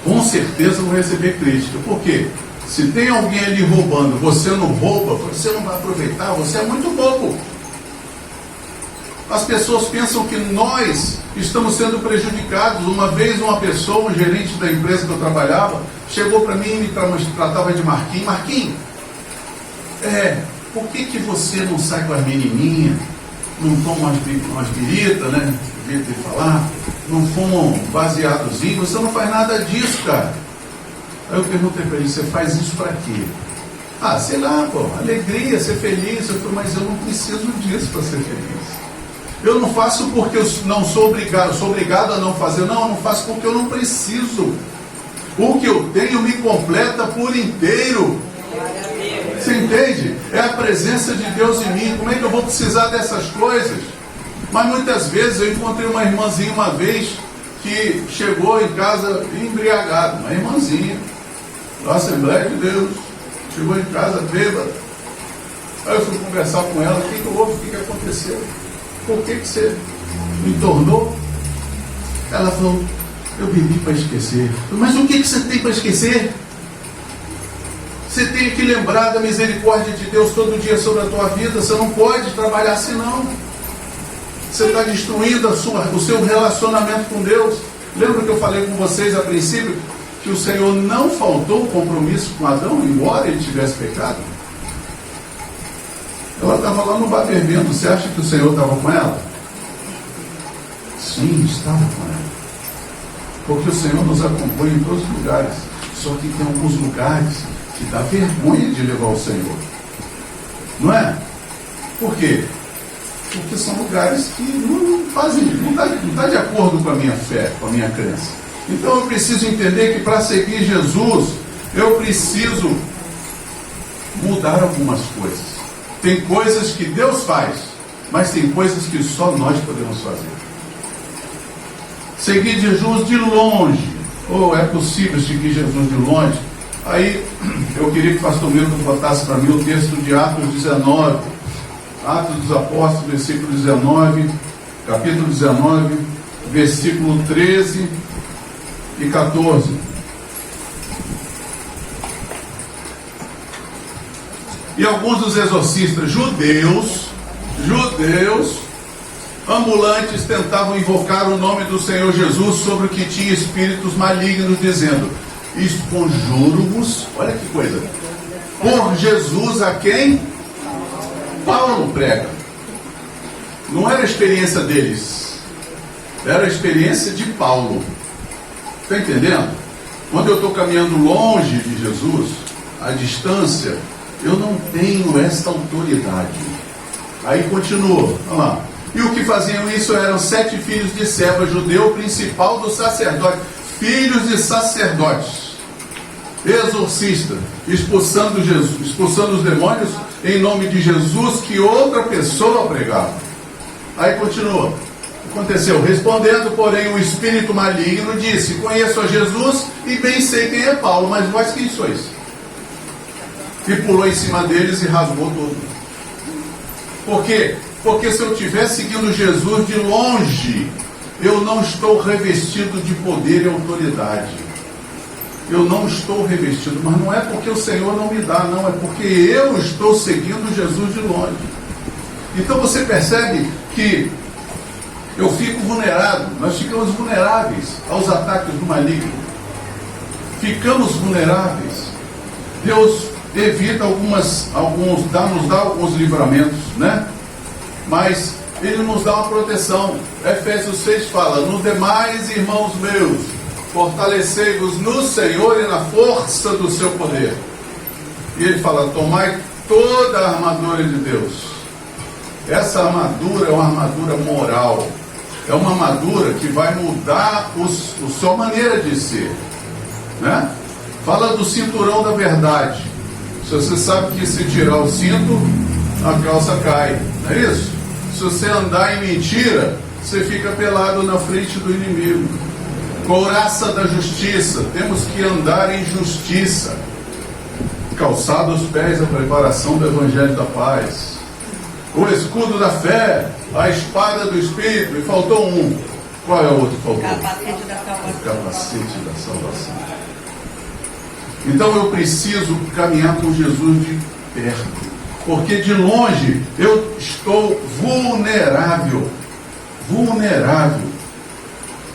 Com certeza eu vou receber crítica. Por quê? Se tem alguém ali roubando, você não rouba, você não vai aproveitar, você é muito bobo. As pessoas pensam que nós estamos sendo prejudicados. Uma vez uma pessoa, um gerente da empresa que eu trabalhava, chegou para mim e me tratava de Marquinhos. Marquinhos, por que você não sai com as menininhas, não toma umas biritas, né? Devia ter falar, não fuma um baseadozinho, você não faz nada disso, cara. Aí eu perguntei para ele: você faz isso para quê? Sei lá, alegria, ser feliz. Eu falei: mas eu não preciso disso para ser feliz. Eu não faço porque eu não sou obrigado, eu sou obrigado a não fazer. Não, eu não faço porque eu não preciso. O que eu tenho me completa por inteiro. Você entende? É a presença de Deus em mim. Como é que eu vou precisar dessas coisas? Mas muitas vezes eu encontrei uma irmãzinha uma vez que chegou em casa embriagada, uma irmãzinha da Assembleia de Deus, chegou em casa bêbada. Aí eu fui conversar com ela: o que houve? O que aconteceu? Por que você me tornou? Ela falou: eu bebi para esquecer. Mas o que você tem para esquecer? Você tem que lembrar da misericórdia de Deus todo dia sobre a tua vida. Você não pode trabalhar assim, não. Você está destruindo o seu relacionamento com Deus. Lembra que eu falei com vocês a princípio que o Senhor não faltou compromisso com Adão, embora ele tivesse pecado? Ela estava lá no bar bebendo. Você acha que o Senhor estava com ela? Sim, estava com ela. Porque o Senhor nos acompanha em todos os lugares. Só que tem alguns lugares que dá vergonha de levar o Senhor. Não é? Por quê? Porque são lugares que não está de acordo com a minha fé, com a minha crença. Então eu preciso entender que para seguir Jesus, eu preciso mudar algumas coisas. Tem coisas que Deus faz, mas tem coisas que só nós podemos fazer. Seguir Jesus de longe. Ou é possível seguir Jesus de longe? Aí eu queria que o pastor Milton botasse para mim o texto de Atos 19. Atos dos Apóstolos, versículo 19, capítulo 19, versículo 13 e 14. E alguns dos exorcistas judeus, ambulantes, tentavam invocar o nome do Senhor Jesus sobre o que tinha espíritos malignos, dizendo: conjuro-vos, olha que coisa, por Jesus a quem Paulo prega. Não era a experiência deles, era a experiência de Paulo. Está entendendo? Quando eu estou caminhando longe de Jesus, à distância, eu não tenho esta autoridade. Aí continua, olha lá. E o que faziam isso eram 7 filhos de Seba, judeu, principal do sacerdote, filhos de sacerdotes, exorcista, expulsando os demônios em nome de Jesus que outra pessoa pregava. Aí continua. Aconteceu, respondendo, porém, o espírito maligno disse: conheço a Jesus e bem sei quem é Paulo, mas vós quem sois? E pulou em cima deles e rasgou tudo. Por quê? Porque se eu estiver seguindo Jesus de longe, eu não estou revestido de poder e autoridade. Eu não estou revestido, mas não é porque o Senhor não me dá, não, é porque eu estou seguindo Jesus de longe. Então você percebe que eu fico vulnerável, nós ficamos vulneráveis aos ataques do maligno. Ficamos vulneráveis. Deus evita nos dá alguns livramentos, né? Mas Ele nos dá uma proteção. Efésios 6 fala: no demais, irmãos meus, fortalecei-vos no Senhor e na força do seu poder. E Ele fala: tomai toda a armadura de Deus. Essa armadura é uma armadura moral. É uma armadura que vai mudar a sua maneira de ser, né? Fala do cinturão da verdade. Se você sabe que se tirar o cinto, a calça cai, não é isso? Se você andar em mentira, você fica pelado na frente do inimigo. Couraça da justiça, temos que andar em justiça. Calçado aos pés, a preparação do Evangelho da paz. O escudo da fé, a espada do Espírito, e faltou um. Qual é o outro que faltou? Capacete da salvação. O capacete da salvação. Então eu preciso caminhar com Jesus de perto, porque de longe eu estou vulnerável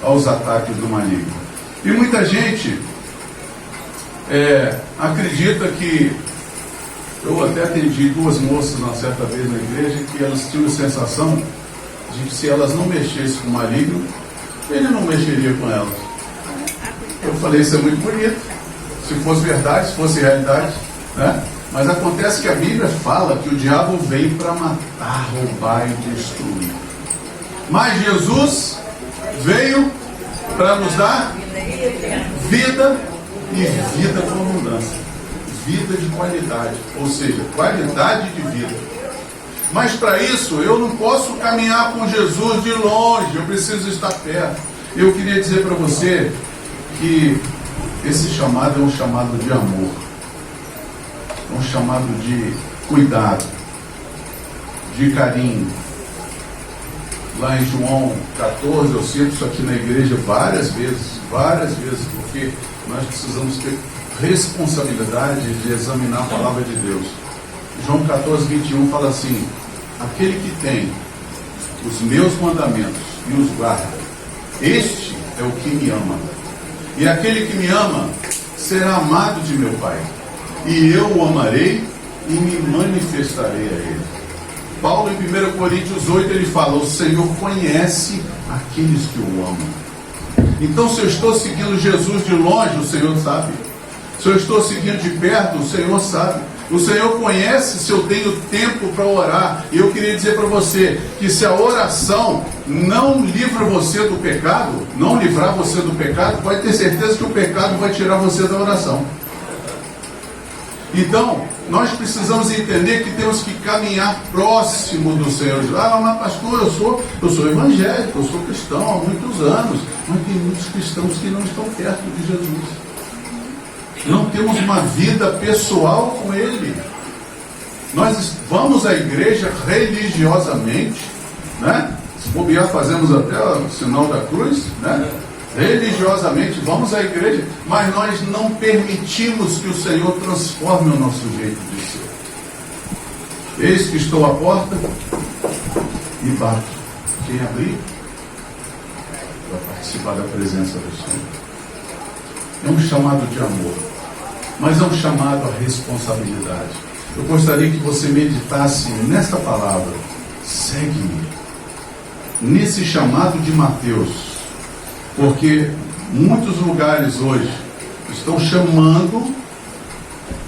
aos ataques do maligno. E muita gente acredita que... Eu até atendi 2 moças uma certa vez na igreja que elas tinham a sensação de que se elas não mexessem com o maligno, ele não mexeria com elas. Eu falei: isso é muito bonito, se fosse verdade, se fosse realidade, né? Mas acontece que a Bíblia fala que o diabo veio para matar, roubar e destruir. Mas Jesus veio para nos dar vida e vida com abundância. Vida de qualidade, ou seja, qualidade de vida. Mas para isso eu não posso caminhar com Jesus de longe, eu preciso estar perto. Eu queria dizer para você que esse chamado é um chamado de amor, é um chamado de cuidado, de carinho, lá em João 14, eu cito isso aqui na igreja várias vezes, porque nós precisamos ter responsabilidade de examinar a palavra de Deus. João 14, 21 fala assim: aquele que tem os meus mandamentos e os guarda, este é o que me ama. E aquele que me ama será amado de meu Pai, e eu o amarei e me manifestarei a ele. Paulo, em 1 Coríntios 8, ele fala: o Senhor conhece aqueles que o amam. Então, se eu estou seguindo Jesus de longe, o Senhor sabe. Se eu estou seguindo de perto, o Senhor sabe. O Senhor conhece se eu tenho tempo para orar. E eu queria dizer para você que se a oração não livra você do pecado, não livrar você do pecado, pode ter certeza que o pecado vai tirar você da oração. Então, nós precisamos entender que temos que caminhar próximo do Senhor. Ah, mas pastor, eu sou evangélico, eu sou cristão há muitos anos. Mas tem muitos cristãos que não estão perto de Jesus. Não temos uma vida pessoal com Ele. Nós vamos à igreja religiosamente, né? Se bobear, fazemos até o sinal da cruz, né? Religiosamente vamos à igreja, mas nós não permitimos que o Senhor transforme o nosso jeito de ser. Eis que estou à porta e bato. Quem abrir vai participar da presença do Senhor. É um chamado de amor, mas é um chamado à responsabilidade. Eu gostaria que você meditasse nesta palavra: segue-me, nesse chamado de Mateus, porque muitos lugares hoje estão chamando,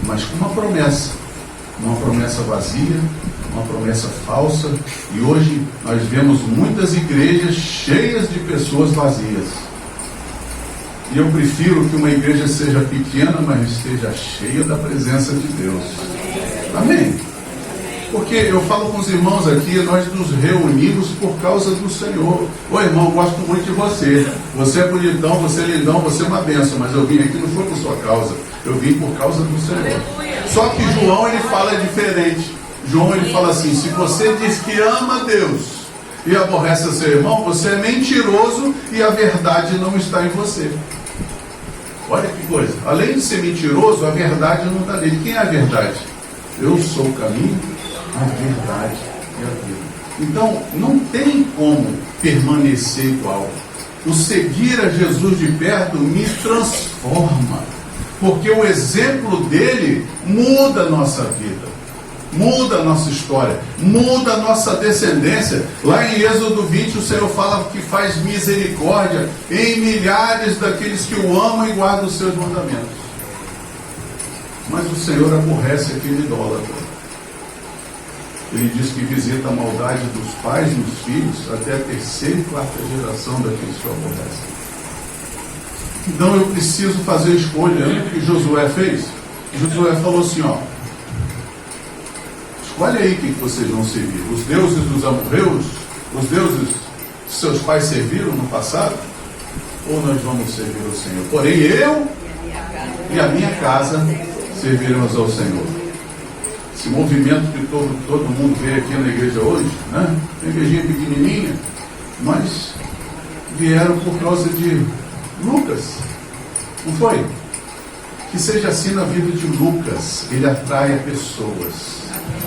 mas com uma promessa vazia, uma promessa falsa, e hoje nós vemos muitas igrejas cheias de pessoas vazias. E eu prefiro que uma igreja seja pequena, mas esteja cheia da presença de Deus. Amém? Porque eu falo com os irmãos aqui, nós nos reunimos por causa do Senhor. Ô irmão, gosto muito de você. Você é bonitão, você é lindão, você é uma bênção. Mas eu vim aqui não foi por sua causa. Eu vim por causa do Senhor. Só que João, ele fala diferente. João, ele fala assim: se você diz que ama Deus e aborrece seu irmão, você é mentiroso e a verdade não está em você. Olha que coisa. Além de ser mentiroso, a verdade não está nele. Quem é a verdade? Eu sou o caminho, a verdade e a vida. Então, não tem como permanecer igual. O seguir a Jesus de perto me transforma, porque o exemplo dele muda a nossa vida, muda a nossa história, muda a nossa descendência. Lá em Êxodo 20, o Senhor fala que faz misericórdia em milhares daqueles que o amam e guardam os seus mandamentos. Mas o Senhor aborrece aquele idólatra. Ele diz que visita a maldade dos pais nos filhos até a terceira e quarta geração daqueles que o aborrecem. Então eu preciso fazer escolha. Lembra o que Josué fez? Josué falou assim: ó, escolhe aí quem que vocês vão servir. Os deuses dos amorreus, os deuses que seus pais serviram no passado, ou nós vamos servir ao Senhor? Porém eu e a minha casa serviremos ao Senhor. Esse movimento que todo mundo vê aqui na igreja hoje, né? Uma igrejinha pequenininha, mas vieram por causa de Lucas, não foi? Que seja assim na vida de Lucas. Ele atrai pessoas,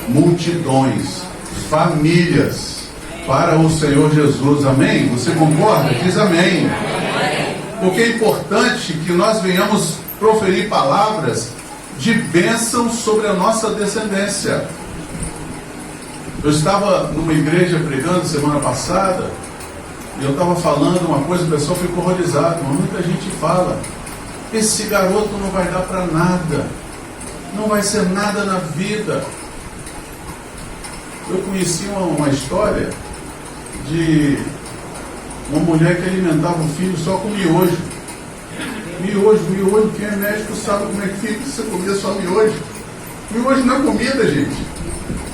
multidões, famílias para o Senhor Jesus. Amém? Você concorda? Diz amém. Porque é importante que nós venhamos proferir palavras de bênção sobre a nossa descendência. Eu estava numa igreja pregando semana passada, e eu estava falando uma coisa, o pessoal ficou horrorizado. Muita gente fala: esse garoto não vai dar para nada, não vai ser nada na vida. Eu conheci uma história de uma mulher que alimentava o filho só com miojo. Miojo, quem é médico sabe como é que fica se você comer só miojo. Miojo não é comida, gente.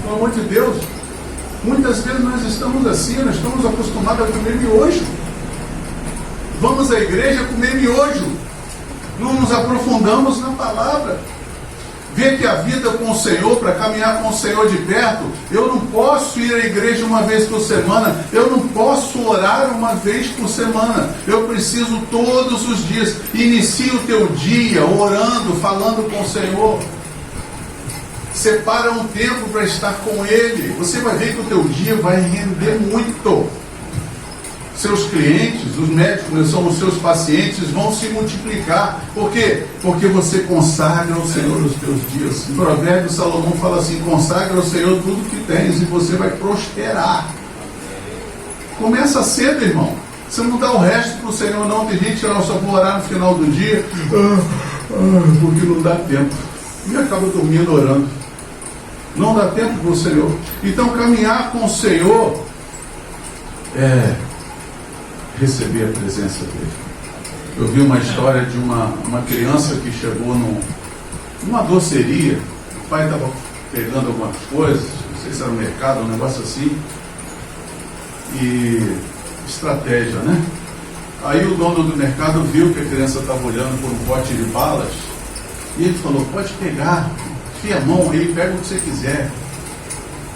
Pelo amor de Deus. Muitas vezes nós estamos assim, nós estamos acostumados a comer miojo. Vamos à igreja comer miojo. Não nos aprofundamos na palavra. ver que a vida com o Senhor, para caminhar com o Senhor de perto, eu não posso ir à igreja uma vez por semana, eu não posso orar uma vez por semana, eu preciso todos os dias. Inicie o teu dia orando, falando com o Senhor. Separa um tempo para estar com Ele. Você vai ver que o teu dia vai render muito. Seus clientes, os médicos são os seus pacientes, vão se multiplicar. Por quê? Porque você consagra ao Senhor os teus dias. Em Provérbios, Salomão fala assim: consagra ao Senhor tudo que tens e você vai prosperar. Começa cedo, irmão. Você não dá o resto para o Senhor, não. Tem gente que só vou orar no final do dia, porque não dá tempo. E acaba dormindo orando. Não dá tempo para o Senhor. Então, caminhar com o Senhor é receber a presença dele. Eu vi uma história de uma criança que chegou numa doceria. O pai estava pegando algumas coisas, não sei se era no mercado, um negócio assim, e estratégia, né? Aí o dono do mercado viu que a criança estava olhando por um pote de balas, e ele falou: pode pegar, enfia a mão aí, pega o que você quiser.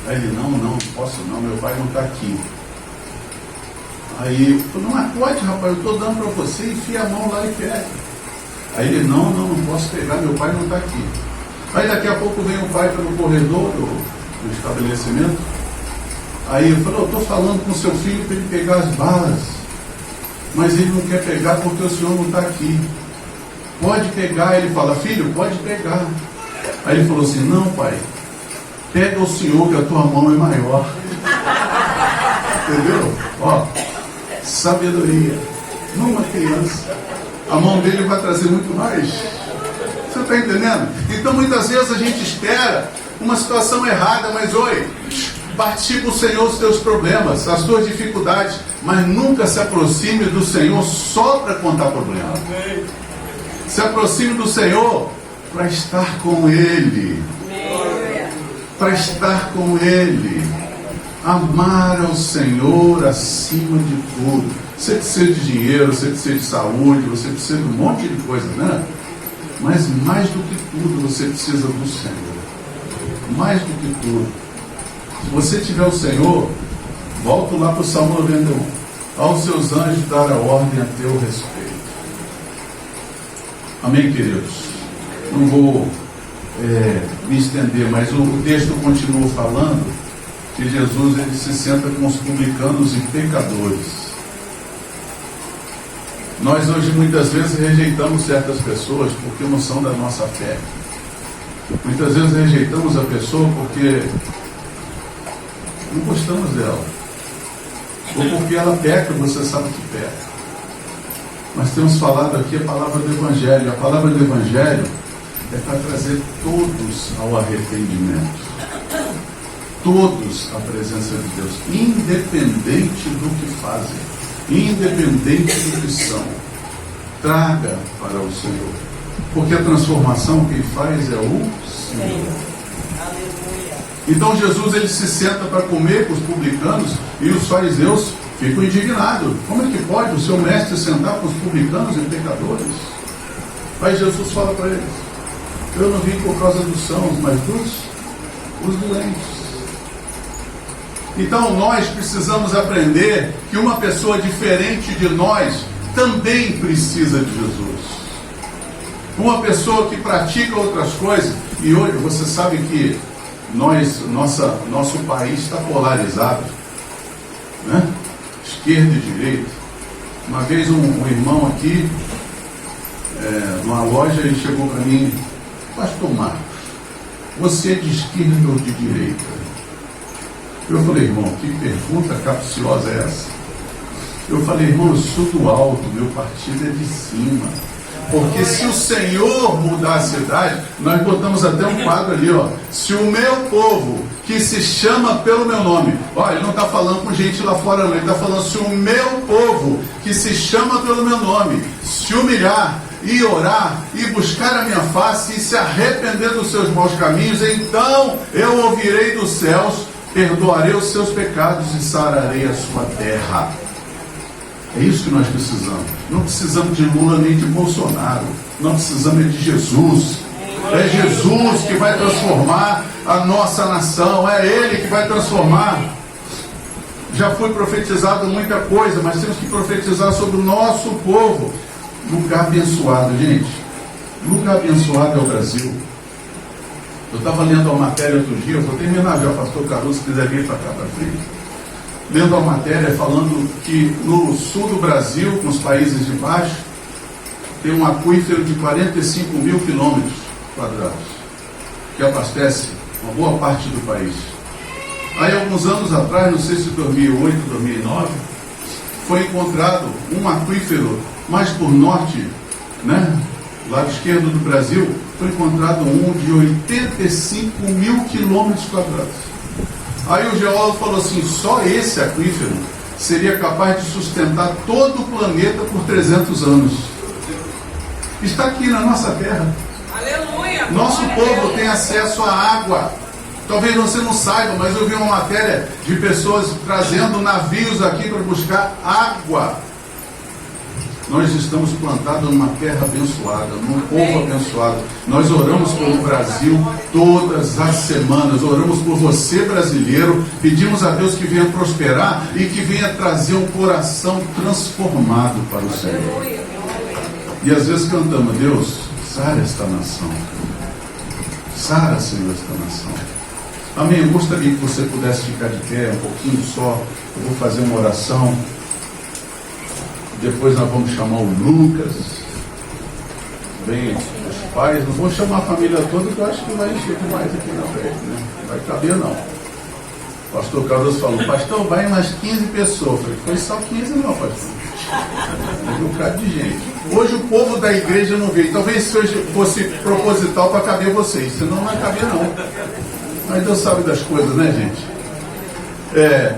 Aí ele: não posso não, meu pai não está aqui. Aí eu falei: não, mas pode, rapaz, eu estou dando para você, enfia a mão lá e pega. Aí ele: não posso pegar, meu pai não está aqui. Aí daqui a pouco vem o pai pelo corredor do estabelecimento. Aí eu falei: eu estou falando com o seu filho para ele pegar as balas, mas ele não quer pegar porque o senhor não está aqui. Pode pegar. Ele fala: filho, pode pegar. Aí ele falou assim: não, pai, pega o senhor que a tua mão é maior. Entendeu? Ó, sabedoria numa criança. A mão dele vai trazer muito mais. Você está entendendo? Então muitas vezes a gente espera uma situação errada, mas oi, participe o Senhor os teus problemas, as tuas dificuldades, mas nunca se aproxime do Senhor só para contar problema. Se aproxime do Senhor para estar com Ele. Para estar com Ele. Amar ao Senhor acima de tudo. Você precisa de dinheiro, você precisa de saúde, você precisa de um monte de coisa, né? Mas mais do que tudo, você precisa do Senhor. Mais do que tudo. Se você tiver o Senhor, volto lá para o Salmo 91. Aos seus anjos dar a ordem a teu respeito. Amém, queridos? Não vou me estender, mas o texto continua falando que Jesus ele se senta com os publicanos e pecadores. Nós hoje muitas vezes rejeitamos certas pessoas porque não são da nossa fé. Muitas vezes rejeitamos a pessoa porque não gostamos dela, ou porque ela peca, você sabe que peca. Nós temos falado aqui a palavra do Evangelho. A palavra do Evangelho é para trazer todos ao arrependimento, todos à presença de Deus, independente do que fazem, independente do que são. Traga para o Senhor, porque a transformação quem faz é o Senhor. Então Jesus ele se senta para comer com os publicanos e os fariseus ficam indignados. Como é que pode o seu mestre sentar com os publicanos e pecadores? Aí Jesus fala para eles: eu não vim por causa dos sãos, mas dos doentes. Então nós precisamos aprender que uma pessoa diferente de nós também precisa de Jesus. Uma pessoa que pratica outras coisas, e hoje você sabe que nosso país está polarizado, né? Esquerda e direita. Uma vez um irmão aqui, numa loja, ele chegou para mim: pastor Marcos, você é de esquerda ou de direita? Eu falei: irmão, que pergunta capciosa é essa? Eu falei: irmão, eu sou do alto, meu partido é de cima. Porque se o Senhor mudar a cidade, nós botamos até um quadro ali, ó: se o meu povo, que se chama pelo meu nome, ó, ele não está falando com gente lá fora, não, ele está falando: se o meu povo, que se chama pelo meu nome, se humilhar e orar e buscar a minha face e se arrepender dos seus maus caminhos, então eu ouvirei dos céus, perdoarei os seus pecados e sararei a sua terra. É isso que nós precisamos. Não precisamos de Lula nem de Bolsonaro. Nós precisamos de Jesus. É Jesus que vai transformar a nossa nação. É Ele que vai transformar. Já foi profetizado muita coisa, mas temos que profetizar sobre o nosso povo. Lugar abençoado, gente. Lugar abençoado é o Brasil. Eu estava lendo uma matéria outro dia, eu vou terminar já, o pastor Caruso, se quiser vir para cá para frente. Lendo uma matéria falando que no sul do Brasil, com os países de baixo, tem um aquífero de 45 mil quilômetros quadrados, que abastece uma boa parte do país. Aí, alguns anos atrás, não sei se 2008, 2009, foi encontrado um aquífero mais por norte, né, lado esquerdo do Brasil, foi encontrado um de 85 mil quilômetros quadrados. Aí o geólogo falou assim, só esse aquífero seria capaz de sustentar todo o planeta por 300 anos. Está aqui na nossa terra. Aleluia! Nosso povo tem acesso à água. Talvez você não saiba, mas eu vi uma matéria de pessoas trazendo navios aqui para buscar água. Nós estamos plantados numa terra abençoada, num povo abençoado. Nós oramos pelo Brasil todas as semanas. Oramos por você, brasileiro. Pedimos a Deus que venha prosperar e que venha trazer um coração transformado para o Senhor. E às vezes cantamos, Deus, sara esta nação. Sara, Senhor, esta nação. Amém. Eu gostaria que você pudesse ficar de pé um pouquinho só. Eu vou fazer uma oração. Depois nós vamos chamar o Lucas. Bem, os pais. Não vou chamar a família toda, porque eu acho que vai encher demais aqui na frente, né? Não vai caber, não. O pastor Carlos falou, pastor, vai umas 15 pessoas. Eu falei, foi só 15 não, pastor. Um bocado de gente. Hoje o povo da igreja não veio. Talvez se hoje fosse proposital para caber vocês. Senão não vai caber, não. Mas Deus sabe das coisas, né, gente?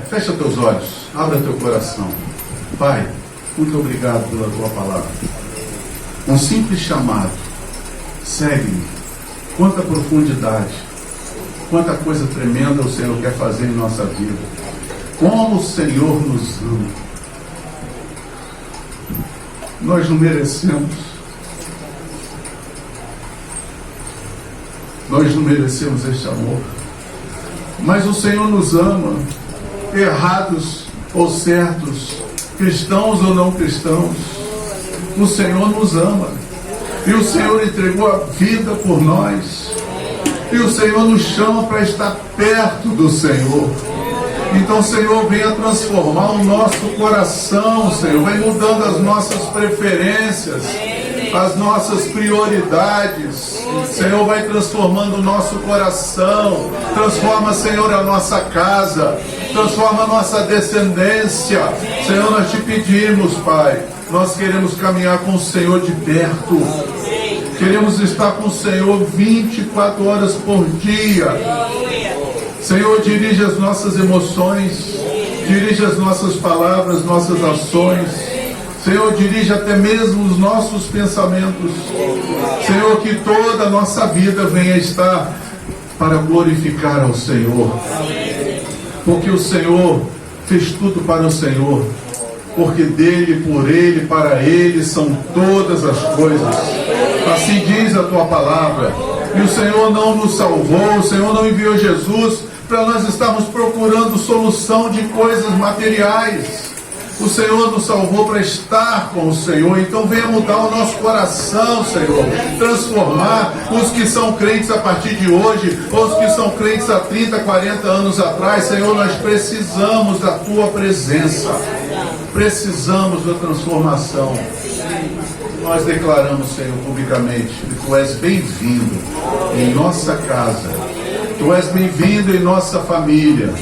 Fecha teus olhos. Abra teu coração. Pai, muito obrigado pela tua palavra. Um simples chamado. Segue-me. Quanta profundidade. Quanta coisa tremenda o Senhor quer fazer em nossa vida. Como o Senhor nos ama. Nós não merecemos. Nós não merecemos este amor. Mas o Senhor nos ama. Errados ou certos, cristãos ou não cristãos, o Senhor nos ama. E o Senhor entregou a vida por nós. E o Senhor nos chama para estar perto do Senhor. Então, Senhor, venha transformar o nosso coração, Senhor. Vai mudando as nossas preferências, as nossas prioridades. Senhor, vai transformando o nosso coração. Transforma, Senhor, a nossa casa. Transforma a nossa descendência. Senhor, nós te pedimos, Pai. Nós queremos caminhar com o Senhor de perto. Queremos estar com o Senhor 24 horas por dia. Senhor, dirige as nossas emoções, dirige as nossas palavras, nossas ações. Senhor, dirige até mesmo os nossos pensamentos. Senhor, que toda a nossa vida venha estar para glorificar ao Senhor. Porque o Senhor fez tudo para o Senhor. Porque dele, por ele, para ele são todas as coisas. Assim diz a tua palavra. E o Senhor não nos salvou, o Senhor não enviou Jesus para nós estarmos procurando solução de coisas materiais. O Senhor nos salvou para estar com o Senhor. Então venha mudar o nosso coração, Senhor. Transformar os que são crentes a partir de hoje, ou os que são crentes há 30, 40 anos atrás. Senhor, nós precisamos da tua presença. Precisamos da transformação. Nós declaramos, Senhor, publicamente, que Tu és bem-vindo em nossa casa. Tu és bem-vindo em nossa família.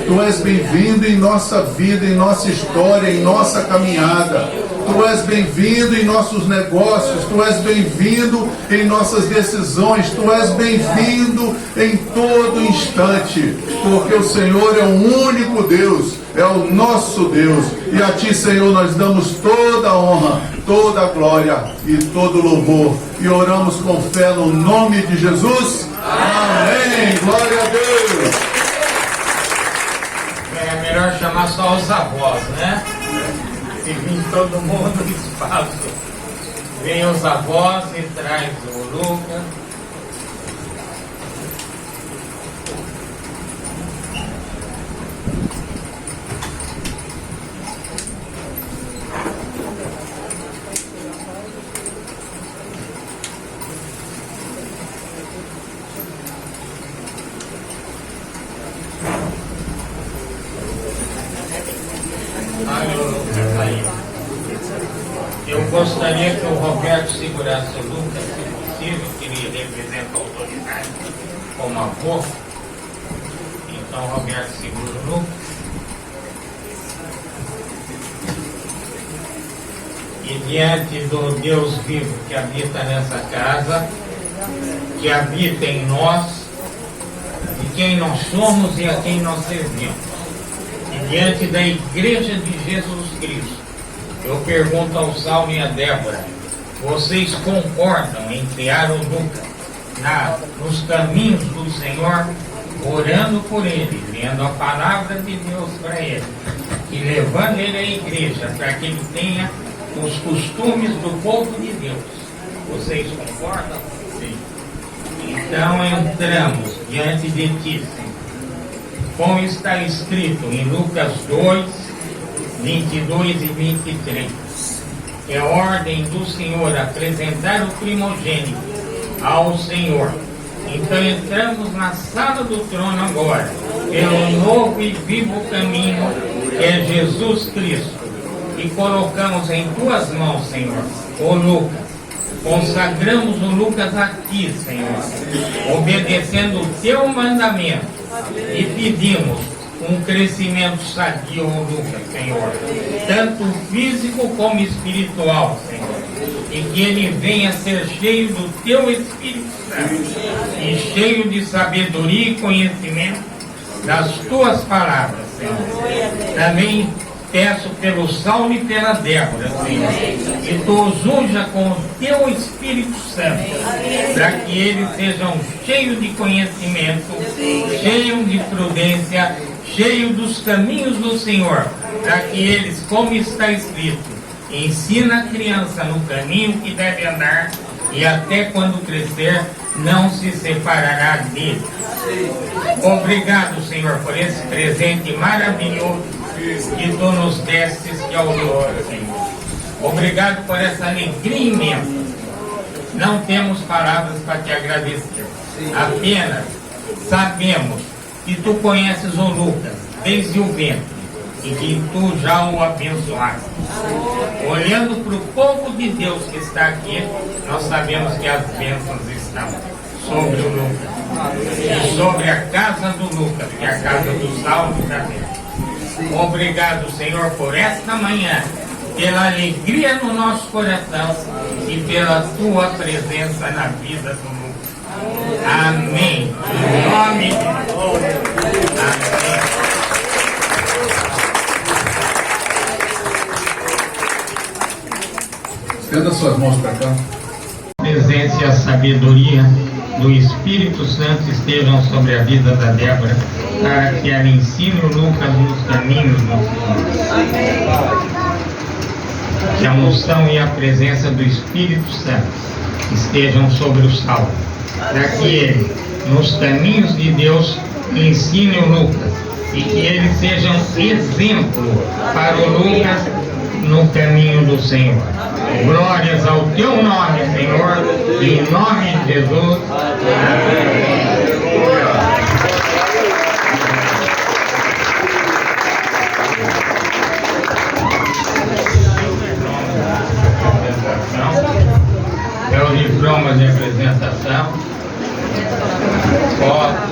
Tu és bem-vindo em nossa vida, em nossa história, em nossa caminhada. Tu és bem-vindo em nossos negócios. Tu és bem-vindo em nossas decisões. Tu és bem-vindo em todo instante. Porque o Senhor é o único Deus, é o nosso Deus. E a Ti, Senhor, nós damos toda a honra, toda a glória e todo o louvor. E oramos com fé no nome de Jesus. Amém. Glória a Deus. É melhor chamar só os avós, né? Se vir todo mundo no espaço. Vem os avós e traz o Lucas. gostaria que o Roberto segurasse o Lucas, se possível, que ele representa a autoridade como avô. Então, o Roberto segura o Lucas. E diante do Deus vivo que habita nessa casa, que habita em nós, de quem nós somos e a quem nós servimos, e diante da Igreja de Jesus Cristo, eu pergunto ao Saulo e a Débora: vocês concordam em criar o Lucas nos caminhos do Senhor, orando por ele, lendo a palavra de Deus para ele, e levando ele à igreja para que ele tenha os costumes do povo de Deus? Vocês concordam? Sim. Então entramos diante de ti, Senhor, como está escrito em Lucas 2, 22 e 23. É ordem do Senhor apresentar o primogênito ao Senhor. Então entramos na sala do trono agora, pelo novo e vivo caminho que é Jesus Cristo, e colocamos em tuas mãos, Senhor, o Lucas. Consagramos o Lucas aqui, Senhor, obedecendo o teu mandamento, e pedimos um crescimento sadio ao Lucas, Senhor, tanto físico como espiritual, Senhor, e que ele venha ser cheio do teu Espírito Santo e cheio de sabedoria e conhecimento das tuas palavras, Senhor. Também peço pelo Saulo e pela Débora, Senhor, que tu os unja com o teu Espírito Santo, para que eles sejam cheios de conhecimento, cheios de prudência, cheios dos caminhos do Senhor, para que eles, como está escrito, ensina a criança no caminho que deve andar, e até quando crescer não se separará dele. Obrigado, Senhor, por esse presente maravilhoso que tu nos destes, que é o Senhor, Senhor. Obrigado por essa alegria imensa. Não temos palavras para te agradecer. Apenas sabemos que tu conheces o Lucas desde o ventre e que tu já o abençoaste. Olhando para o povo de Deus que está aqui, nós sabemos que as bênçãos estão sobre o Lucas e sobre a casa do Lucas, que é a casa do Saulo e da Débora. Obrigado, Senhor, por esta manhã, pela alegria no nosso coração e pela tua presença na vida do Lucas. Amém. Em nome de Jesus. Amém. Estenda suas mãos para cá. A presença e a sabedoria do Espírito Santo estejam sobre a vida da Débora, para que ela ensine o Lucas nos caminhos do Senhor. Que a unção e a presença do Espírito Santo estejam sobre o Saulo, para que ele, nos caminhos de Deus, ensine o Lucas, e que ele seja um exemplo para o Lucas no caminho do Senhor. Glórias ao teu nome, Senhor, em nome de Jesus. Amém. É o diploma de apresentação, fotos.